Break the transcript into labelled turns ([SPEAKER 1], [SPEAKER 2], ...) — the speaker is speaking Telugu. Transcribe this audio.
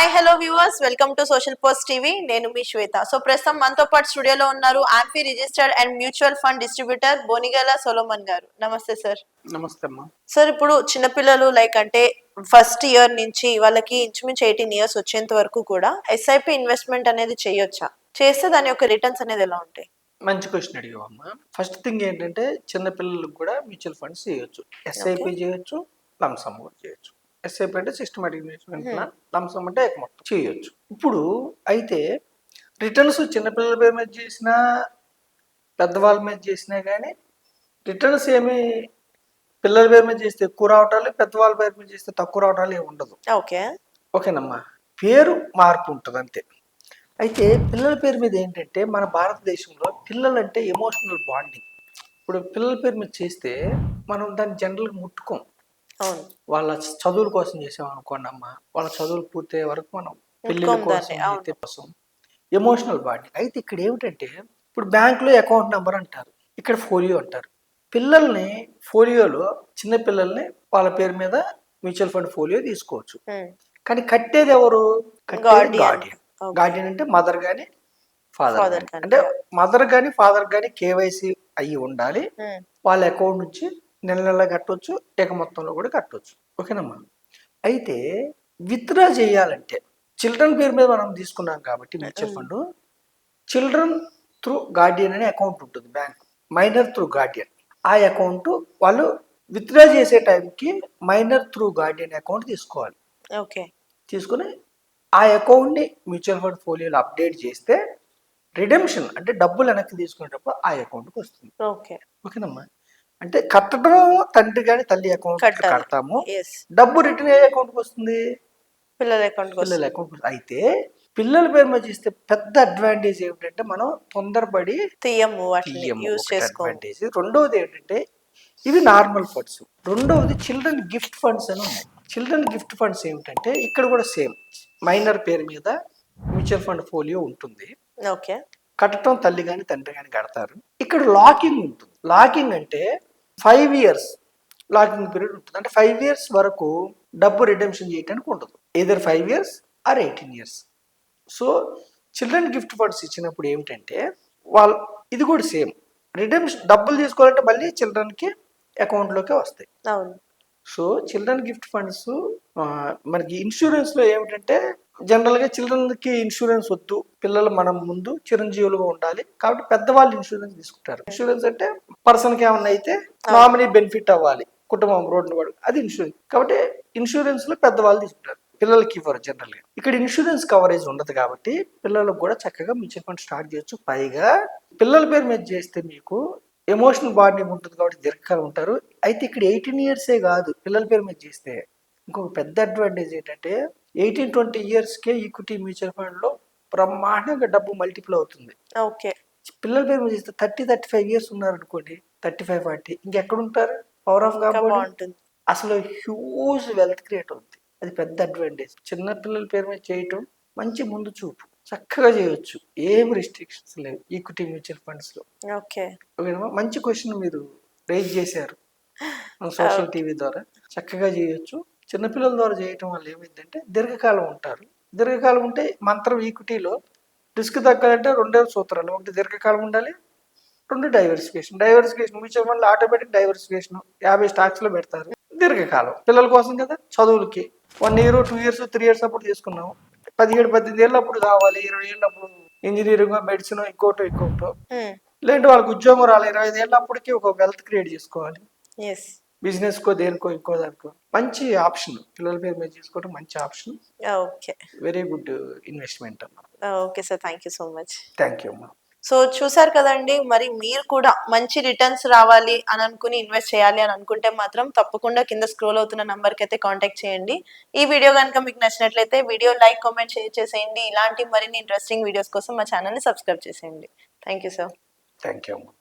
[SPEAKER 1] Hi hello viewers, welcome to social post TV. నేను మీ శ్వేత. సో ప్రస్తుతం మనతో పాటు స్టూడియోలో ఉన్నారు AMFI registered and mutual fund distributor Bonigala Solomon గారు. నమస్తే సార్.
[SPEAKER 2] నమస్తే అమ్మా.
[SPEAKER 1] సార్, ఇప్పుడు చిన్నపిల్లలు అంటే ఫస్ట్ ఇయర్ నుంచి వాళ్ళకి ఇంచుమించు 18 ఇయర్స్ వచ్చేంత వరకు కూడా ఎస్ఐపి ఇన్వెస్ట్మెంట్ అనేది చేయొచ్చా? చేస్తే దాని యొక్క రిటర్న్స్ అనేది ఎలా ఉంటాయి?
[SPEAKER 2] మంచి క్వశ్చన్ అడిగావు అమ్మా. ఫస్ట్ థింగ్ ఏంటంటే చిన్నపిల్లలకు కూడా మ్యూచువల్ ఫండ్స్ చేయొచ్చు. ఎస్ఐపి చేయొచ్చు, లంసమ్ కూడా చేయొచ్చు. ఎస్ఐపి అంటే సిస్టమాటిక్ ఇన్వెస్ట్మెంట్ ప్లాన్, లంసమ్ అంటే మొత్తం చేయొచ్చు. ఇప్పుడు అయితే రిటర్న్స్ చిన్నపిల్లల పేరు మీద చేసినా పెద్దవాళ్ళ మీద చేసినా కానీ రిటర్న్స్ ఏమి పిల్లల పేరు మీద చేస్తే ఎక్కువ రావటాలు, పెద్దవాళ్ళ పేరు మీద చేస్తే తక్కువ రావటాలు ఏమి ఉండదు. ఓకేనమ్మా, పేరు మార్పు ఉంటుంది అంతే. అయితే పిల్లల పేరు మీద ఏంటంటే మన భారతదేశంలో పిల్లలంటే ఎమోషనల్ బాండింగ్. ఇప్పుడు పిల్లల పేరు మీద చేస్తే మనం దాన్ని జనరల్గా ముట్టుకోం. వాళ్ళ చదువుల కోసం చేసాం అనుకోండి అమ్మ, వాళ్ళ చదువులు పూర్తయ్యే వరకు మనం పిల్లల కోసం ఎమోషనల్ బాండింగ్. అయితే ఇక్కడ ఏమిటంటే ఇప్పుడు బ్యాంకులో అకౌంట్ నెంబర్ అంటారు, ఇక్కడ ఫోలియో అంటారు. పిల్లల్ని ఫోలియోలో చిన్న పిల్లల్ని వాళ్ళ పేరు మీద మ్యూచువల్ ఫండ్ ఫోలియో తీసుకోవచ్చు. కానీ కట్టేది ఎవరు? గార్డియన్. గార్డియన్ అంటే మదర్ గాని ఫాదర్, అంటే మదర్ గాని ఫాదర్ గాని కేవైసీ అయ్యి ఉండాలి. వాళ్ళ అకౌంట్ నుంచి నెల నెల కట్టవచ్చు, ఏక మొత్తంలో కూడా కట్టవచ్చు. ఓకేనమ్మా. అయితే విత్డ్రా చేయాలంటే చిల్డ్రన్ పేరు మీద మనం తీసుకున్నాం కాబట్టి mutual fund, children through Guardian అనే అకౌంట్ ఉంటుంది బ్యాంక్, మైనర్ త్రూ గార్డియన్. ఆ అకౌంట్ వాళ్ళు విత్డ్రా చేసే టైంకి మైనర్ త్రూ గార్డియన్ అకౌంట్ తీసుకోవాలి. తీసుకుని ఆ అకౌంట్ని మ్యూచువల్ ఫండ్ ఫోలియోలో అప్డేట్ చేస్తే రిడెంప్షన్ అంటే డబ్బులు వెనక్కి తీసుకునేటప్పుడు ఆ అకౌంట్కి వస్తుంది. ఓకేనమ్మా. అంటే కట్టడం తండ్రి కానీ తల్లి అకౌంట్ కడతాము, డబ్బు రిటర్న్ ఏ అకౌంట్కి వస్తుంది? పిల్లల అకౌంట్. అయితే పిల్లల పేరు మీద చేస్తే పెద్ద అడ్వాంటేజ్ ఏమిటంటే మనం తొందరపడి అడ్వాంటేజ్. రెండవది ఏంటంటే ఇవి నార్మల్ ఫండ్స్. రెండవది చిల్డ్రన్ గిఫ్ట్ ఫండ్స్ అని ఉన్నాయి. చిల్డ్రన్ గిఫ్ట్ ఫండ్స్ ఏమిటంటే ఇక్కడ కూడా సేమ్ మైనర్ పేరు మీద మ్యూచువల్ ఫండ్ ఫోలియో ఉంటుంది. కట్టడం తల్లి కానీ తండ్రి కానీ కడతారు. ఇక్కడ లాకింగ్ ఉంటుంది. లాకింగ్ అంటే 5 years లాకింగ్ పీరియడ్ ఉంటుంది. అంటే 5 years వరకు డబ్బు రిడెంప్షన్ చేయడానికి ఉండదు. either 5 years or 18 years. So children gift funds ఇచ్చినప్పుడు ఏమిటంటే వాళ్ళు ఇది కూడా సేమ్ రిడెంప్షన్ డబ్బులు తీసుకోవాలంటే మళ్ళీ చిల్డ్రన్కి అకౌంట్లోకి వస్తాయి. సో చిల్డ్రన్ గిఫ్ట్ ఫండ్స్ మనకి ఇన్సూరెన్స్లో ఏమిటంటే జనరల్గా చిల్డ్రన్కి ఇన్సూరెన్స్ వద్దు, పిల్లలు మనం ముందు చిరంజీవులుగా ఉండాలి కాబట్టి పెద్దవాళ్ళు ఇన్సూరెన్స్ తీసుకుంటారు. ఇన్సూరెన్స్ అంటే పర్సన్కి ఏమన్నా అయితే నామినీ బెనిఫిట్ అవ్వాలి, కుటుంబం రోడ్డు పడు, అది ఇన్సూరెన్స్. కాబట్టి ఇన్సూరెన్స్లో పెద్దవాళ్ళు తీసుకుంటారు, పిల్లలకి ఇవ్వరు జనరల్గా. ఇక్కడ ఇన్సూరెన్స్ కవరేజ్ ఉండదు కాబట్టి పిల్లలకు కూడా చక్కగా మ్యూచువల్ ఫండ్ స్టార్ట్ చేయొచ్చు. పైగా పిల్లల పేరు మీద చేస్తే మీకు ఎమోషనల్ బాండింగ్ ఉంటుంది కాబట్టి దీర్ఘకాలం ఉంటారు. అయితే ఇక్కడ 18 years కాదు, పిల్లల పేరు మీద చేస్తే ఇంకొక పెద్ద అడ్వాంటేజ్ ఏంటంటే 18-20 yearsకే ఈక్విటీ మ్యూచువల్ ఫండ్ లో బ్రహ్మాండంగా డబ్బు మల్టిపుల్ అవుతుంది. పిల్లల పేరు మీద చేస్తే 30-35 years ఉన్నారు అనుకోండి, 35-40 ఇంకెక్కడ ఉంటారు? పవర్ ఆఫ్ కాబట్టి అసలు హ్యూజ్ వెల్త్ క్రియేట్ అవుతుంది. అది పెద్ద అడ్వాంటేజ్. చిన్న పిల్లల పేరు మీద చేయటం మంచి ముందు చూపు, చక్కగా చేయొచ్చు, ఏం రిస్ట్రిక్షన్స్ లేవు ఈక్విటీ మ్యూచువల్ ఫండ్స్ లో. ఓకేనా? మంచి క్వశ్చన్ మీరు రైజ్ చేశారు సోషల్ టీవీ ద్వారా. చక్కగా చేయొచ్చు. చిన్నపిల్లల ద్వారా చేయటం వల్ల ఏమైందంటే దీర్ఘకాలం ఉంటారు. దీర్ఘకాలం ఉంటే మంత్రం ఈక్విటీలో రిస్క్ తగ్గాలంటే 2 సూత్రాలు. ఒకటి దీర్ఘకాలం ఉండాలి, 2 diversification. Mutual fund automatic diversification 50 stocks లో పెడతారు. దీర్ఘకాలం పిల్లల కోసం కదా, చదువులకి 1 year 2 years 3 years అప్పుడు తీసుకున్నాము, 17-18 ఏళ్ళు అప్పుడు కావాలి, 20 ఏళ్ళు అప్పుడు ఇంజనీరింగ్ మెడిసిన్ ఇంకోటో లేదంటే వాళ్ళకి ఉద్యోగం రాలి 25 ఏళ్ళ అప్పటికి ఒక వెల్త్ క్రియేట్ చేసుకోవాలి. బిజినెస్ కో దేనికో ఇంకో దానికో మంచి ఆప్షన్. పిల్లల పేరు మీద చేసుకోవడం మంచి ఆప్షన్. వెరీ గుడ్ ఇన్వెస్ట్మెంట్ అమ్మా.
[SPEAKER 1] Okay sir, thank you so much.
[SPEAKER 2] Thank you అమ్మా.
[SPEAKER 1] సో చూసారు కదండి, మరి మీరు కూడా మంచి రిటర్న్స్ రావాలి అని అనుకుని ఇన్వెస్ట్ చేయాలి అని అనుకుంటే మాత్రం తప్పకుండా కింద స్క్రోల్ అవుతున్న నంబర్కి అయితే కాంటాక్ట్ చేయండి. ఈ వీడియో కనుక మీకు నచ్చినట్లయితే వీడియో లైక్, కామెంట్, షేర్ చేసేయండి. ఇలాంటి మరిన్ని ఇంట్రెస్టింగ్ వీడియోస్ కోసం మా ఛానల్ని సబ్స్క్రైబ్ చేసేయండి. Thank you sir.
[SPEAKER 2] Thank you అమ్మా.